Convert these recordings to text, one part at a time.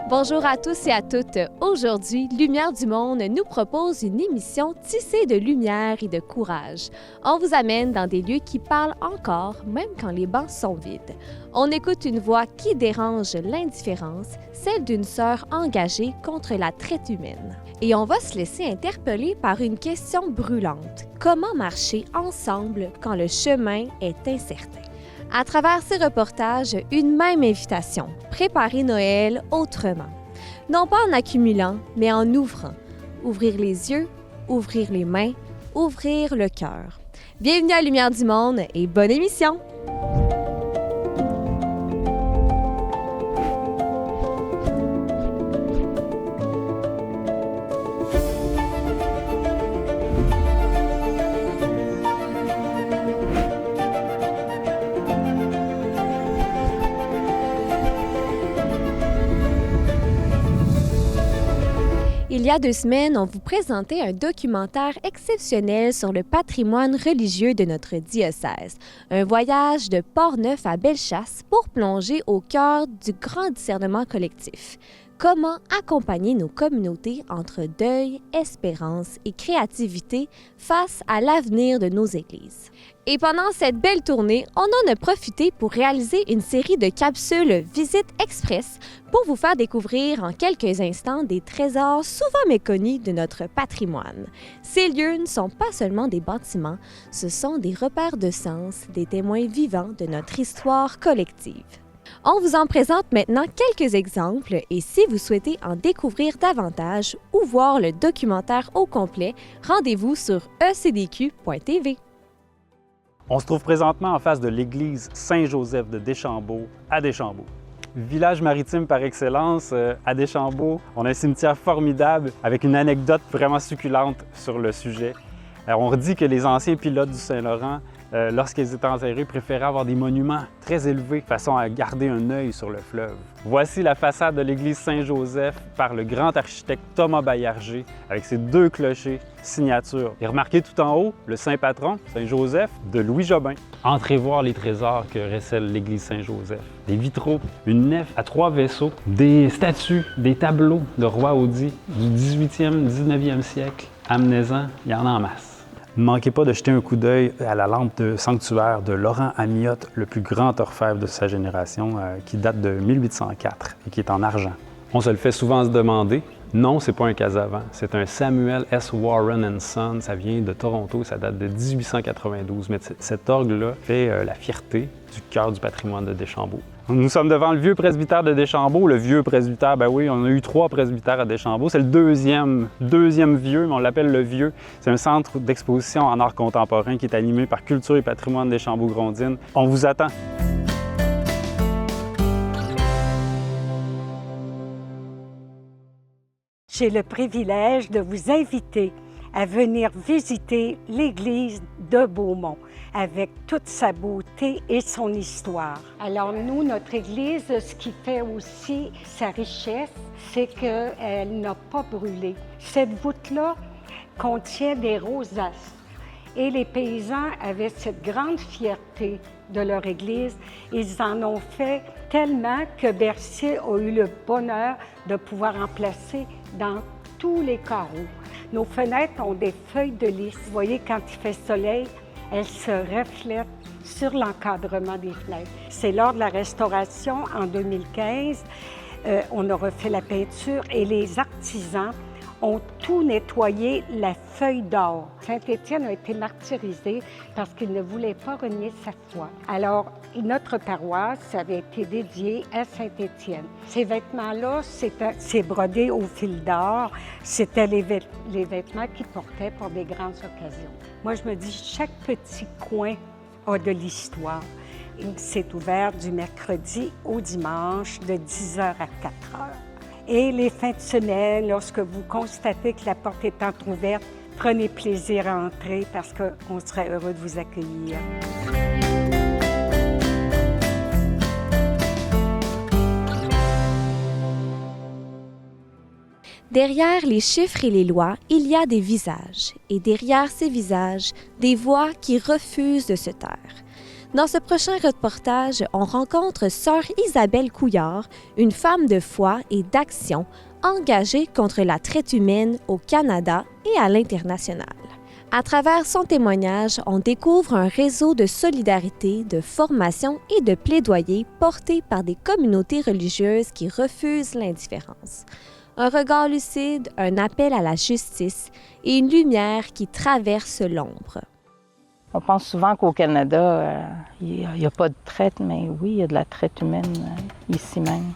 Bonjour à tous et à toutes. Aujourd'hui, Lumière du Monde nous propose une émission tissée de lumière et de courage. On vous amène dans des lieux qui parlent encore, même quand les bancs sont vides. On écoute une voix qui dérange l'indifférence, celle d'une sœur engagée contre la traite humaine. Et on va se laisser interpeller par une question brûlante. Comment marcher ensemble quand le chemin est incertain? À travers ces reportages, une même invitation, préparer Noël autrement. Non pas en accumulant, mais en ouvrant. Ouvrir les yeux, ouvrir les mains, ouvrir le cœur. Bienvenue à Lumière du Monde et bonne émission! Il y a 2 semaines, on vous présentait un documentaire exceptionnel sur le patrimoine religieux de notre diocèse. Un voyage de Port-Neuf à Bellechasse pour plonger au cœur du grand discernement collectif. Comment accompagner nos communautés entre deuil, espérance et créativité face à l'avenir de nos églises. Et pendant cette belle tournée, on en a profité pour réaliser une série de capsules Visite Express pour vous faire découvrir en quelques instants des trésors souvent méconnus de notre patrimoine. Ces lieux ne sont pas seulement des bâtiments, ce sont des repères de sens, des témoins vivants de notre histoire collective. On vous en présente maintenant quelques exemples et si vous souhaitez en découvrir davantage ou voir le documentaire au complet, rendez-vous sur ecdq.tv. On se trouve présentement en face de l'église Saint-Joseph de Deschambault à Deschambault. Village maritime par excellence, à Deschambault, on a un cimetière formidable avec une anecdote vraiment succulente sur le sujet. Alors, on dit que les anciens pilotes du Saint-Laurent, lorsqu'ils étaient enterrés, préféraient avoir des monuments très élevés, de façon à garder un œil sur le fleuve. Voici la façade de l'église Saint-Joseph par le grand architecte Thomas Baillarger, avec ses 2 clochers signature. Et remarquez tout en haut, le saint patron, Saint-Joseph, de Louis Jobin. Entrez voir les trésors que recèle l'église Saint-Joseph. Des vitraux, une nef à 3 vaisseaux, des statues, des tableaux de roi Audi du 18e, 19e siècle. Amenez-en, il y en a en masse. Ne manquez pas de jeter un coup d'œil à la lampe de sanctuaire de Laurent Amiotte, le plus grand orfèvre de sa génération, qui date de 1804 et qui est en argent. On se le fait souvent se demander. Non, c'est pas un Casavant, c'est un Samuel S. Warren & Son. Ça vient de Toronto, ça date de 1892. Mais cet orgue-là fait la fierté du cœur du patrimoine de Deschambault. Nous sommes devant le vieux presbytère de Deschambault. Le vieux presbytère, ben oui, on a eu 3 presbytères à Deschambault. C'est le deuxième vieux, mais on l'appelle le vieux. C'est un centre d'exposition en art contemporain qui est animé par Culture et Patrimoine Deschambault-Grondines. On vous attend. J'ai le privilège de vous inviter à venir visiter l'église de Beaumont avec toute sa beauté et son histoire. Alors nous, notre église, ce qui fait aussi sa richesse, c'est qu'elle n'a pas brûlé. Cette voûte-là contient des rosaces et les paysans avaient cette grande fierté de leur église. Ils en ont fait tellement que Bercier a eu le bonheur de pouvoir en placer dans tous les carreaux. Nos fenêtres ont des feuilles de lys. Vous voyez, quand il fait soleil, elles se reflètent sur l'encadrement des fenêtres. C'est lors de la restauration, en 2015, on a refait la peinture et les artisans ont tout nettoyé la feuille d'or. Saint-Étienne a été martyrisé parce qu'il ne voulait pas renier sa foi. Alors, notre paroisse avait été dédiée à Saint-Étienne. Ces vêtements-là, c'est brodé au fil d'or. C'était les vêtements qu'il portait pour des grandes occasions. Moi, je me dis, chaque petit coin a de l'histoire. C'est ouvert du mercredi au dimanche, de 10h à 4h. Et les fins de semaine, lorsque vous constatez que la porte est entrouverte, prenez plaisir à entrer parce qu'on serait heureux de vous accueillir. Derrière les chiffres et les lois, il y a des visages. Et derrière ces visages, des voix qui refusent de se taire. Dans ce prochain reportage, on rencontre Sœur Isabelle Couillard, une femme de foi et d'action engagée contre la traite humaine au Canada et à l'international. À travers son témoignage, on découvre un réseau de solidarité, de formation et de plaidoyer porté par des communautés religieuses qui refusent l'indifférence. Un regard lucide, un appel à la justice et une lumière qui traverse l'ombre. On pense souvent qu'au Canada, il n'y a pas de traite, mais oui, il y a de la traite humaine ici même.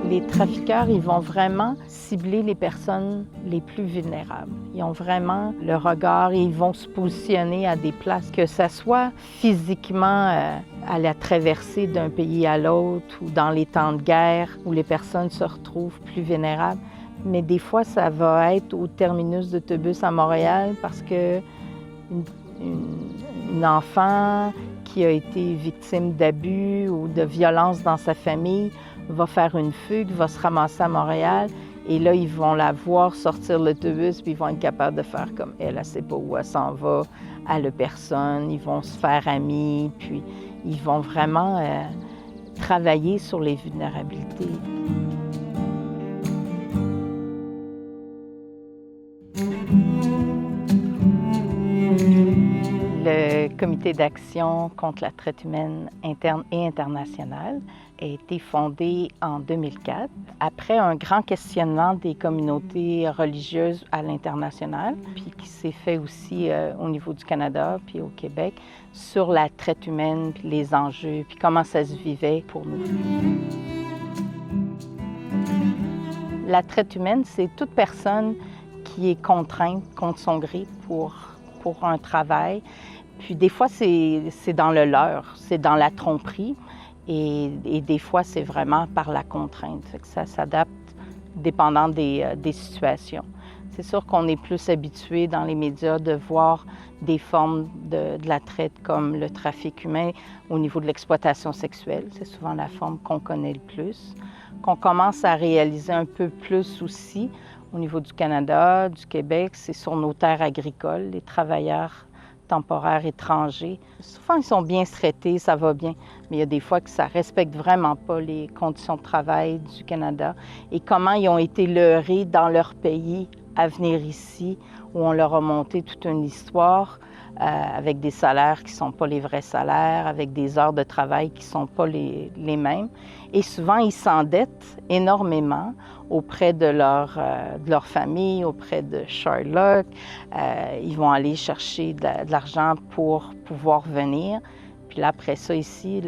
Les trafiqueurs, ils vont vraiment cibler les personnes les plus vulnérables. Ils ont vraiment le regard et ils vont se positionner à des places, que ce soit physiquement à la traversée d'un pays à l'autre ou dans les temps de guerre où les personnes se retrouvent plus vulnérables. Mais des fois, ça va être au terminus d'autobus à Montréal parce que une enfant qui a été victime d'abus ou de violence dans sa famille va faire une fugue, va se ramasser à Montréal et là, ils vont la voir sortir l'autobus puis ils vont être capables de faire comme elle ne sait pas où elle s'en va, elle n'a personne, ils vont se faire amis, puis ils vont vraiment travailler sur les vulnérabilités. Le Comité d'action contre la traite humaine interne et internationale a été fondé en 2004 après un grand questionnement des communautés religieuses à l'international, puis qui s'est fait aussi au niveau du Canada puis au Québec sur la traite humaine, puis les enjeux, puis comment ça se vivait pour nous. La traite humaine, c'est toute personne qui est contrainte contre son gré pour un travail. Puis des fois, c'est dans le leurre, c'est dans la tromperie et des fois, c'est vraiment par la contrainte. Ça s'adapte dépendant des situations. C'est sûr qu'on est plus habitué dans les médias de voir des formes de la traite comme le trafic humain au niveau de l'exploitation sexuelle. C'est souvent la forme qu'on connaît le plus, qu'on commence à réaliser un peu plus aussi au niveau du Canada, du Québec, c'est sur nos terres agricoles, les travailleurs temporaires étrangers. Souvent, ils sont bien traités, ça va bien, mais il y a des fois que ça ne respecte vraiment pas les conditions de travail du Canada et comment ils ont été leurrés dans leur pays à venir ici, où on leur a monté toute une histoire avec des salaires qui ne sont pas les vrais salaires, avec des heures de travail qui ne sont pas les mêmes. Et souvent, ils s'endettent énormément auprès de leur famille, auprès de Sherlock. Ils vont aller chercher de l'argent pour pouvoir venir. Puis là, après ça, ici,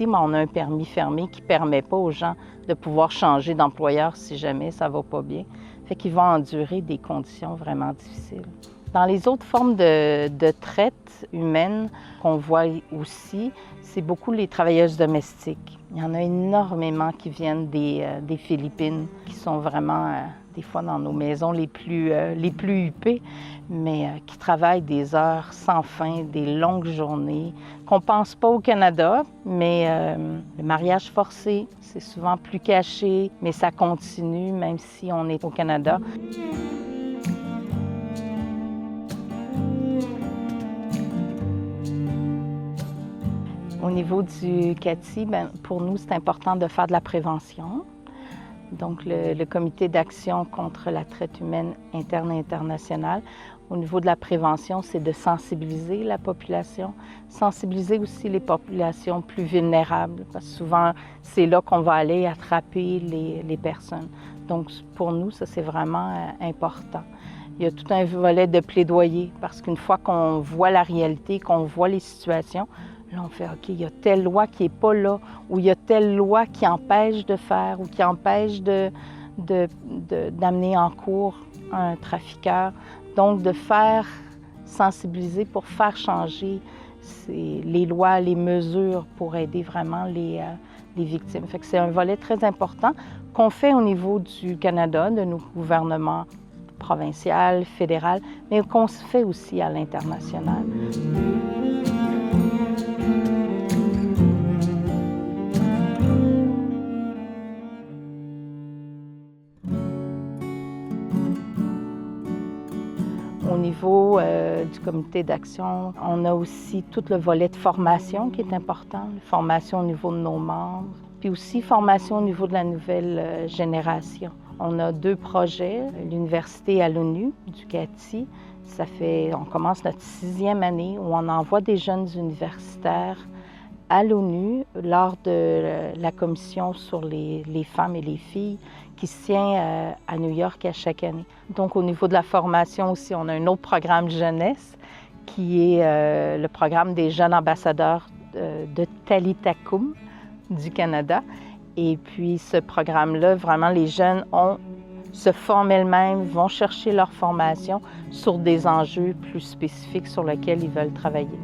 on a un permis fermé qui ne permet pas aux gens de pouvoir changer d'employeur si jamais ça ne va pas bien. Fait qu'ils vont endurer des conditions vraiment difficiles. Dans les autres formes de traite humaine qu'on voit aussi, c'est beaucoup les travailleuses domestiques. Il y en a énormément qui viennent des Philippines, qui sont vraiment des fois dans nos maisons les plus huppées, mais qui travaillent des heures sans fin, des longues journées, qu'on ne pense pas au Canada, mais le mariage forcé, c'est souvent plus caché, mais ça continue même si on est au Canada. Au niveau du CATI, pour nous, c'est important de faire de la prévention. Donc, le Comité d'action contre la traite humaine interne et internationale, au niveau de la prévention, c'est de sensibiliser la population, sensibiliser aussi les populations plus vulnérables, parce que souvent, c'est là qu'on va aller attraper les personnes. Donc, pour nous, ça, c'est vraiment important. Il y a tout un volet de plaidoyer, parce qu'une fois qu'on voit la réalité, qu'on voit les situations, là, on fait, OK, il y a telle loi qui n'est pas là, ou il y a telle loi qui empêche de faire, ou qui empêche d'amener en cours un trafiqueur. Donc, de faire sensibiliser pour faire changer les lois, les mesures pour aider vraiment les victimes. Fait que c'est un volet très important qu'on fait au niveau du Canada, de nos gouvernements provincial, fédéral, mais qu'on se fait aussi à l'international. Au niveau du comité d'action, on a aussi tout le volet de formation qui est important, formation au niveau de nos membres, puis aussi formation au niveau de la nouvelle génération. On a 2 projets, l'université à l'ONU du CATI. On commence notre 6e année où on envoie des jeunes universitaires à l'ONU lors de la commission sur les femmes et les filles qui se tient à New York à chaque année. Donc, au niveau de la formation aussi, on a un autre programme jeunesse qui est le programme des jeunes ambassadeurs de Talitha Kum du Canada. Et puis, ce programme-là, vraiment, les jeunes se forment elles-mêmes, vont chercher leur formation sur des enjeux plus spécifiques sur lesquels ils veulent travailler.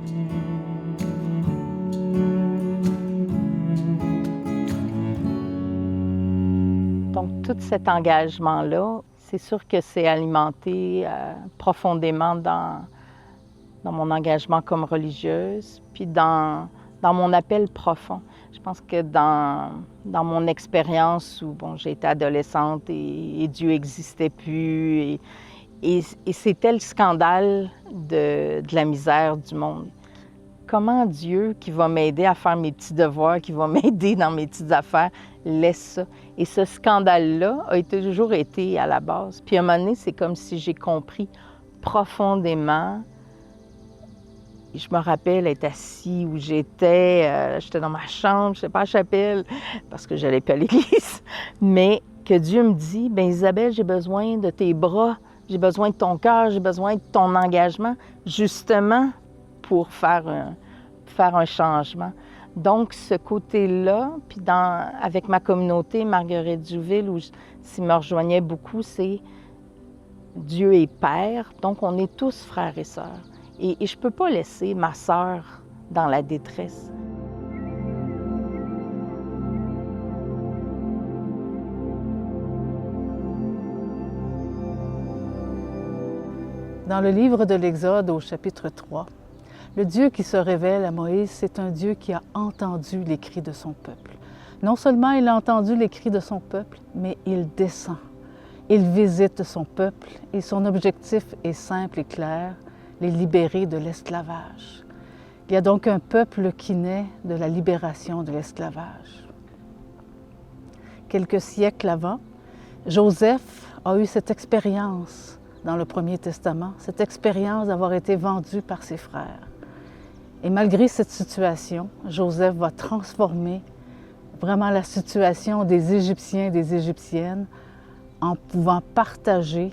Donc, tout cet engagement-là, c'est sûr que c'est alimenté profondément dans mon engagement comme religieuse, puis dans mon appel profond. Je pense que dans mon expérience où j'ai été adolescente et Dieu n'existait plus, et c'était le scandale de la misère du monde. Comment Dieu, qui va m'aider à faire mes petits devoirs, qui va m'aider dans mes petites affaires, laisse ça? Et ce scandale-là a toujours été à la base. Puis à un moment donné, c'est comme si j'ai compris profondément. Je me rappelle être assis où j'étais dans ma chambre, je sais pas, à Chapelle, parce que j'allais pas à l'église, mais que Dieu me dit, bien Isabelle, j'ai besoin de tes bras, j'ai besoin de ton cœur, j'ai besoin de ton engagement, justement pour faire un changement. Donc, ce côté-là, puis avec ma communauté, Marguerite Jouville, où s'y me rejoignait beaucoup, c'est Dieu est Père, donc on est tous frères et sœurs. Et je ne peux pas laisser ma sœur dans la détresse. Dans le livre de l'Exode, au chapitre 3, le Dieu qui se révèle à Moïse, c'est un Dieu qui a entendu les cris de son peuple. Non seulement il a entendu les cris de son peuple, mais il descend. Il visite son peuple et son objectif est simple et clair, les libérer de l'esclavage. Il y a donc un peuple qui naît de la libération de l'esclavage. Quelques siècles avant, Joseph a eu cette expérience dans le Premier Testament, cette expérience d'avoir été vendu par ses frères. Et malgré cette situation, Joseph va transformer vraiment la situation des Égyptiens et des Égyptiennes en pouvant partager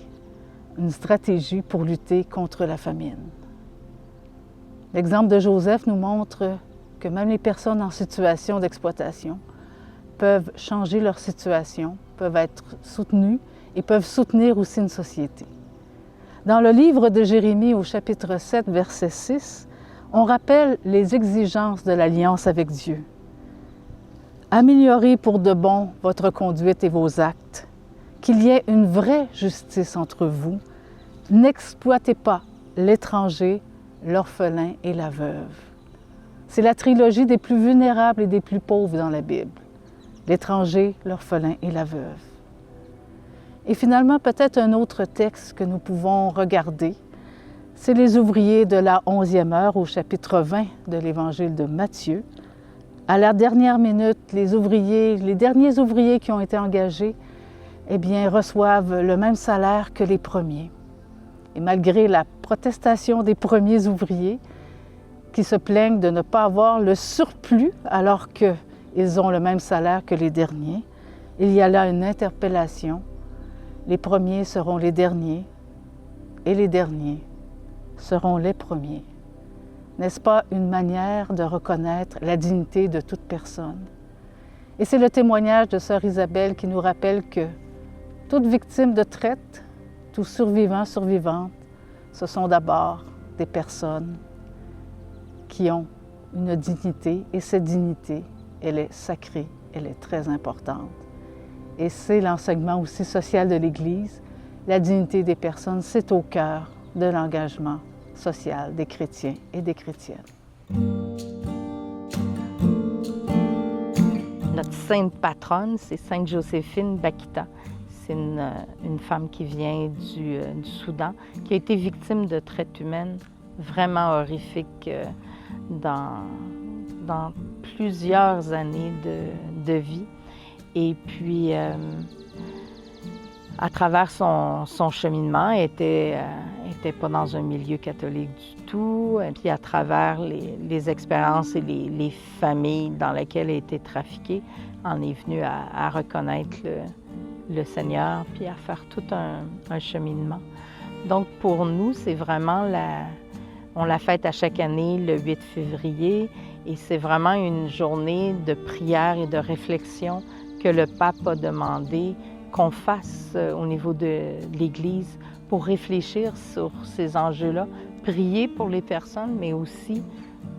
une stratégie pour lutter contre la famine. L'exemple de Joseph nous montre que même les personnes en situation d'exploitation peuvent changer leur situation, peuvent être soutenues et peuvent soutenir aussi une société. Dans le livre de Jérémie, au chapitre 7, verset 6, on rappelle les exigences de l'alliance avec Dieu. Améliorez pour de bon votre conduite et vos actes, qu'il y ait une vraie justice entre vous. N'exploitez pas l'étranger, l'orphelin et la veuve. C'est la trilogie des plus vulnérables et des plus pauvres dans la Bible. L'étranger, l'orphelin et la veuve. Et finalement, peut-être un autre texte que nous pouvons regarder, c'est les ouvriers de la 11e heure au chapitre 20 de l'Évangile de Matthieu. À la dernière minute, les derniers ouvriers qui ont été engagés, reçoivent le même salaire que les premiers. Et malgré la protestation des premiers ouvriers qui se plaignent de ne pas avoir le surplus alors qu'ils ont le même salaire que les derniers, il y a là une interpellation. Les premiers seront les derniers et les derniers seront les premiers. N'est-ce pas une manière de reconnaître la dignité de toute personne? Et c'est le témoignage de sœur Isabelle qui nous rappelle que toute victime de traite, tout survivant, survivante, ce sont d'abord des personnes qui ont une dignité et cette dignité, elle est sacrée, elle est très importante. Et c'est l'enseignement aussi social de l'Église. La dignité des personnes, c'est au cœur de l'engagement social des chrétiens et des chrétiennes. Notre sainte patronne, c'est Sainte Joséphine Bakhita. C'est une femme qui vient du Soudan, qui a été victime de traite humaine vraiment horrifiques dans plusieurs années de vie. Et puis, à travers son cheminement, elle était pas dans un milieu catholique du tout. Et puis, à travers les expériences et les familles dans lesquelles elle a été trafiquée, on est venu à reconnaître le Seigneur, puis à faire tout un cheminement. Donc, pour nous, c'est vraiment on la fête à chaque année le 8 février, et c'est vraiment une journée de prière et de réflexion que le pape a demandé qu'on fasse au niveau de l'Église pour réfléchir sur ces enjeux-là, prier pour les personnes, mais aussi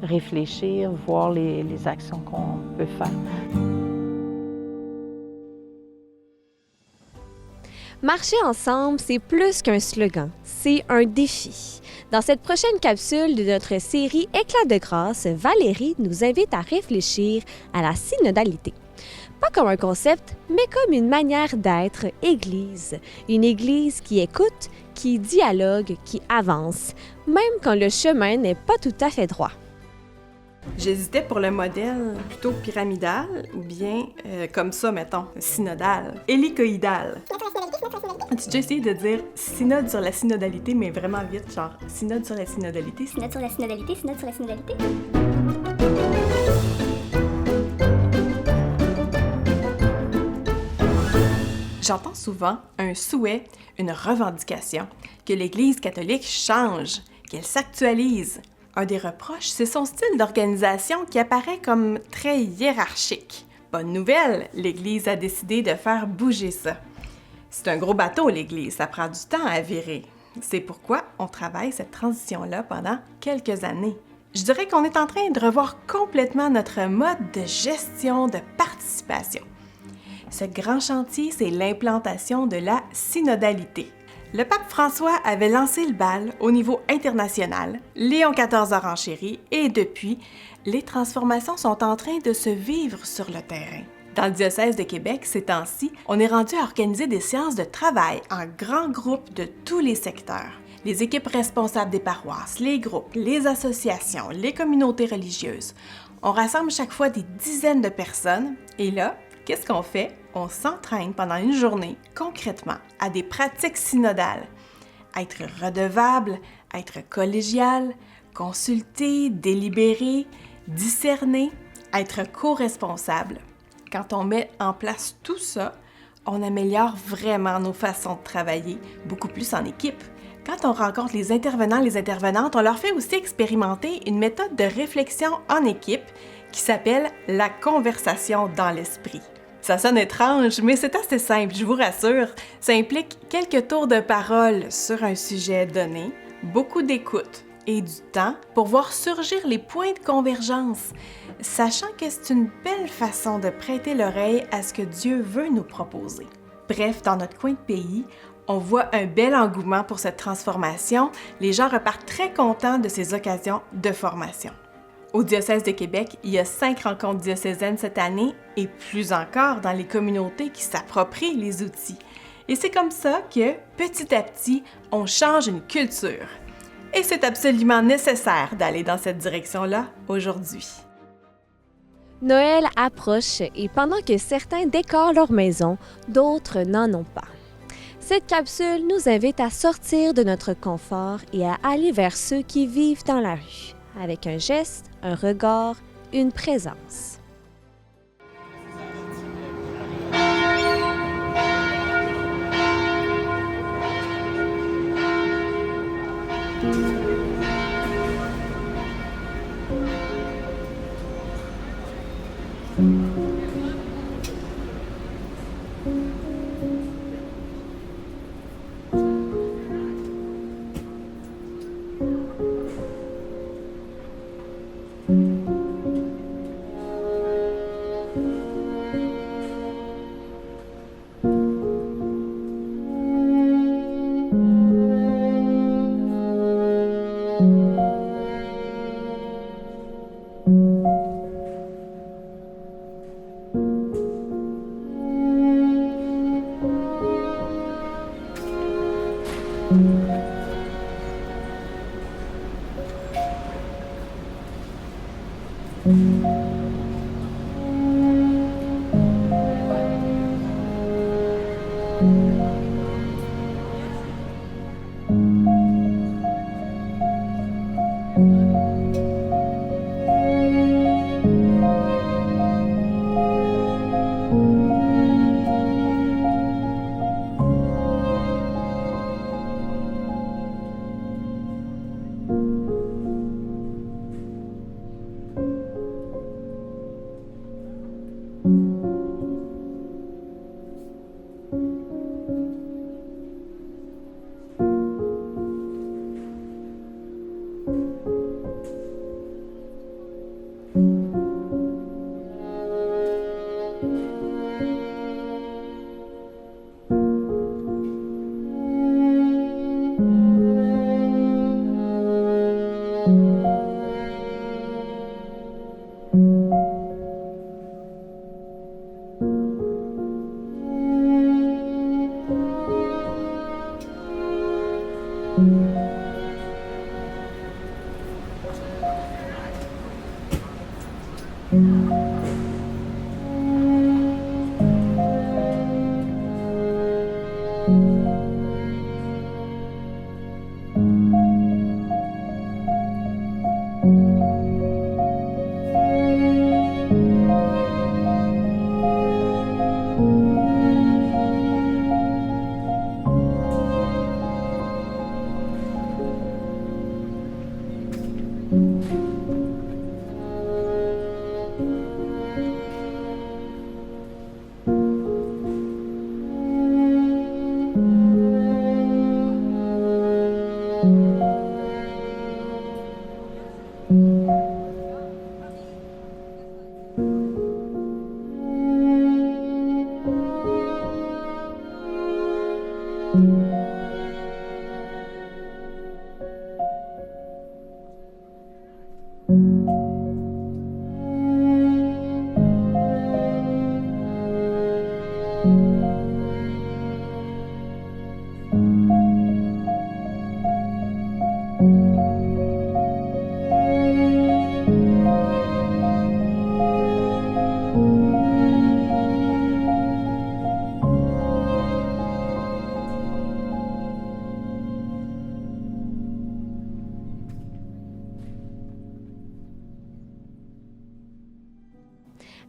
réfléchir, voir les actions qu'on peut faire. Marcher ensemble, c'est plus qu'un slogan, c'est un défi. Dans cette prochaine capsule de notre série Éclat de grâce, Valérie nous invite à réfléchir à la synodalité. Pas comme un concept, mais comme une manière d'être Église. Une Église qui écoute, qui dialogue, qui avance, même quand le chemin n'est pas tout à fait droit. J'hésitais pour le modèle plutôt pyramidal ou bien, comme ça, mettons, synodal, hélicoïdal. As-tu déjà essayé de dire synode sur la synodalité, mais vraiment vite, genre synode sur la synodalité? Synode sur la synodalité, synode sur la synodalité. J'entends souvent un souhait, une revendication, que l'Église catholique change, qu'elle s'actualise. Un des reproches, c'est son style d'organisation qui apparaît comme très hiérarchique. Bonne nouvelle, l'Église a décidé de faire bouger ça. C'est un gros bateau, l'Église, ça prend du temps à virer. C'est pourquoi on travaille cette transition-là pendant quelques années. Je dirais qu'on est en train de revoir complètement notre mode de gestion, de participation. Ce grand chantier, c'est l'implantation de la synodalité. Le pape François avait lancé le bal au niveau international, Léon XIV a renchéri et depuis, les transformations sont en train de se vivre sur le terrain. Dans le diocèse de Québec, ces temps-ci, on est rendu à organiser des séances de travail en grands groupes de tous les secteurs. Les équipes responsables des paroisses, les groupes, les associations, les communautés religieuses. On rassemble chaque fois des dizaines de personnes et là, qu'est-ce qu'on fait? On s'entraîne pendant une journée, concrètement, à des pratiques synodales. Être redevable, être collégial, consulter, délibérer, discerner, être co-responsable. Quand on met en place tout ça, on améliore vraiment nos façons de travailler, beaucoup plus en équipe. Quand on rencontre les intervenants, les intervenantes, on leur fait aussi expérimenter une méthode de réflexion en équipe qui s'appelle la conversation dans l'esprit. Ça sonne étrange, mais c'est assez simple, je vous rassure. Ça implique quelques tours de parole sur un sujet donné, beaucoup d'écoute et du temps pour voir surgir les points de convergence, sachant que c'est une belle façon de prêter l'oreille à ce que Dieu veut nous proposer. Bref, dans notre coin de pays, on voit un bel engouement pour cette transformation. Les gens repartent très contents de ces occasions de formation. Au diocèse de Québec, il y a 5 rencontres diocésaines cette année et plus encore dans les communautés qui s'approprient les outils. Et c'est comme ça que, petit à petit, on change une culture. Et c'est absolument nécessaire d'aller dans cette direction-là aujourd'hui. Noël approche et pendant que certains décorent leur maison, d'autres n'en ont pas. Cette capsule nous invite à sortir de notre confort et à aller vers ceux qui vivent dans la rue, avec un geste, un regard, une présence.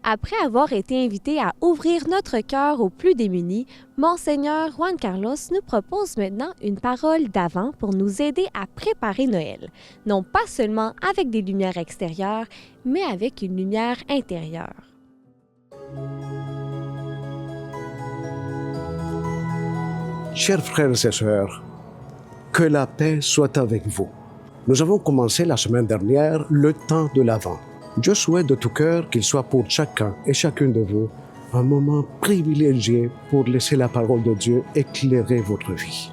Après avoir été invité à ouvrir notre cœur aux plus démunis, Monseigneur Juan Carlos nous propose maintenant une parole d'Avent pour nous aider à préparer Noël, non pas seulement avec des lumières extérieures, mais avec une lumière intérieure. Chers frères et sœurs, que la paix soit avec vous. Nous avons commencé la semaine dernière le temps de l'Avent. Je souhaite de tout cœur qu'il soit pour chacun et chacune de vous un moment privilégié pour laisser la parole de Dieu éclairer votre vie.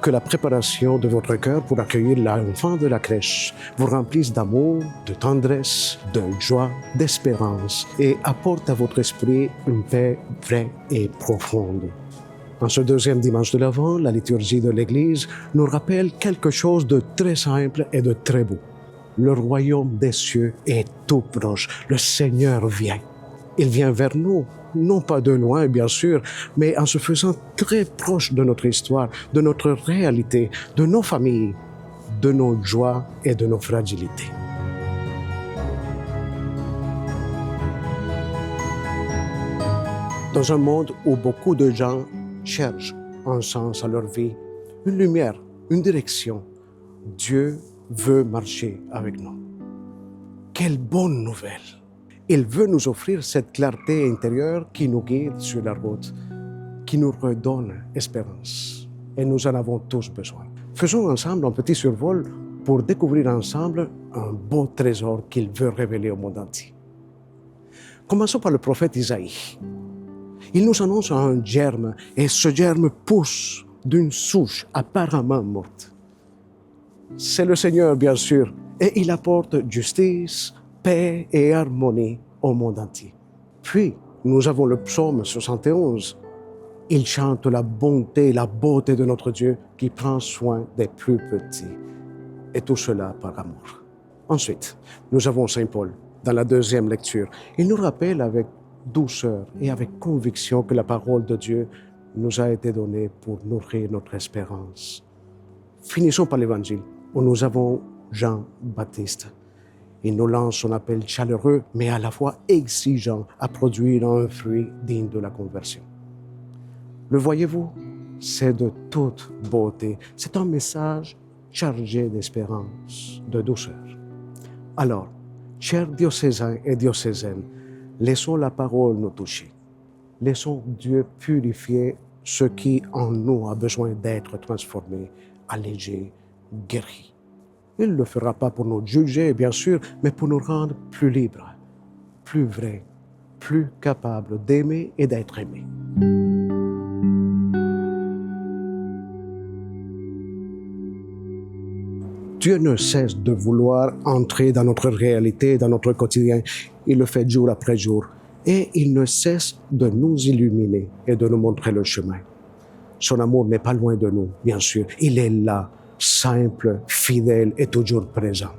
Que la préparation de votre cœur pour accueillir l'enfant de la crèche vous remplisse d'amour, de tendresse, de joie, d'espérance et apporte à votre esprit une paix vraie et profonde. En ce deuxième dimanche de l'Avent, la liturgie de l'Église nous rappelle quelque chose de très simple et de très beau. Le royaume des cieux est tout proche. Le Seigneur vient. Il vient vers nous, non pas de loin, bien sûr, mais en se faisant très proche de notre histoire, de notre réalité, de nos familles, de nos joies et de nos fragilités. Dans un monde où beaucoup de gens cherchent un sens à leur vie, une lumière, une direction, Dieu veut marcher avec nous. Quelle bonne nouvelle! Il veut nous offrir cette clarté intérieure qui nous guide sur la route, qui nous redonne espérance. Et nous en avons tous besoin. Faisons ensemble un petit survol pour découvrir ensemble un beau trésor qu'il veut révéler au monde entier. Commençons par le prophète Isaïe. Il nous annonce un germe, et ce germe pousse d'une souche apparemment morte. C'est le Seigneur, bien sûr, et il apporte justice, paix et harmonie au monde entier. Puis, nous avons le psaume 71. Ils chantent la bonté et la beauté de notre Dieu qui prend soin des plus petits. Et tout cela par amour. Ensuite, nous avons Saint Paul dans la deuxième lecture. Il nous rappelle avec douceur et avec conviction que la parole de Dieu nous a été donnée pour nourrir notre espérance. Finissons par l'Évangile, où nous avons Jean-Baptiste. Il nous lance son appel chaleureux, mais à la fois exigeant à produire un fruit digne de la conversion. Le voyez-vous? C'est de toute beauté. C'est un message chargé d'espérance, de douceur. Alors, chers diocésains et diocésaines, laissons la parole nous toucher. Laissons Dieu purifier ce qui en nous a besoin d'être transformé, allégé, guéri. Il ne le fera pas pour nous juger, bien sûr, mais pour nous rendre plus libres, plus vrais, plus capables d'aimer et d'être aimés. Dieu ne cesse de vouloir entrer dans notre réalité, dans notre quotidien. Il le fait jour après jour. Et il ne cesse de nous illuminer et de nous montrer le chemin. Son amour n'est pas loin de nous, bien sûr. Il est là, simple, fidèle et toujours présent.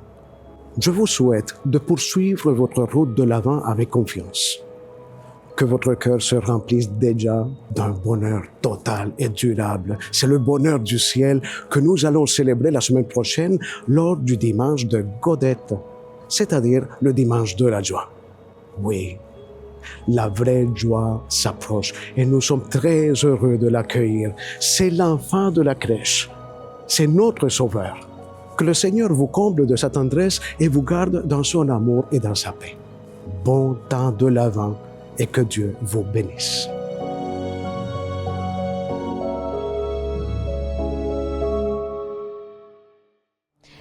Je vous souhaite de poursuivre votre route de l'avant avec confiance. Que votre cœur se remplisse déjà d'un bonheur total et durable. C'est le bonheur du ciel que nous allons célébrer la semaine prochaine lors du dimanche de Gaudete, c'est-à-dire le dimanche de la joie. Oui, la vraie joie s'approche et nous sommes très heureux de l'accueillir. C'est l'enfant de la crèche. C'est notre Sauveur. Que le Seigneur vous comble de sa tendresse et vous garde dans son amour et dans sa paix. Bon temps de l'Avent et que Dieu vous bénisse.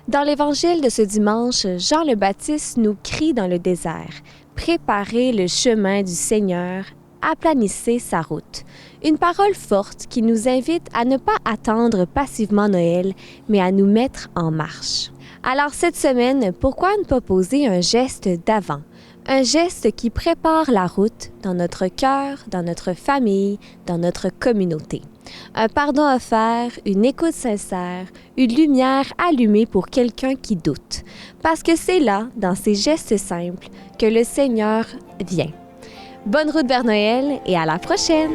Dans l'évangile de ce dimanche, Jean le Baptiste nous crie dans le désert « Préparez le chemin du Seigneur, aplanissez sa route ». Une parole forte qui nous invite à ne pas attendre passivement Noël, mais à nous mettre en marche. Alors cette semaine, pourquoi ne pas poser un geste d'avant? Un geste qui prépare la route dans notre cœur, dans notre famille, dans notre communauté. Un pardon offert, une écoute sincère, une lumière allumée pour quelqu'un qui doute. Parce que c'est là, dans ces gestes simples, que le Seigneur vient. Bonne route vers Noël et à la prochaine!